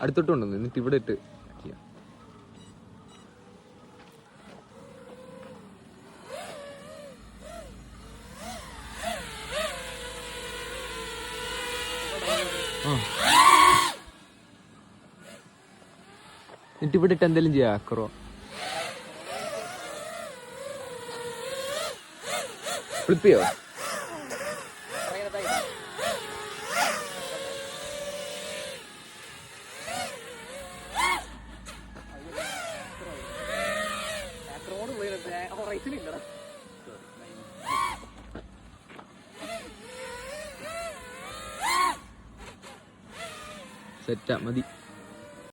അടുത്തോട്ട് കൊണ്ടുവന്നു എന്നിട്ട് ഇവിടെ ഇട്ട് ചെയ്യാം. എന്നിട്ട് ഇവിടെ ഇട്ട് എന്തെങ്കിലും ചെയ്യാം. ആക്രോ ഫ്ലിപ്പ് ചെയ്യോ? സെറ്റാ മതി.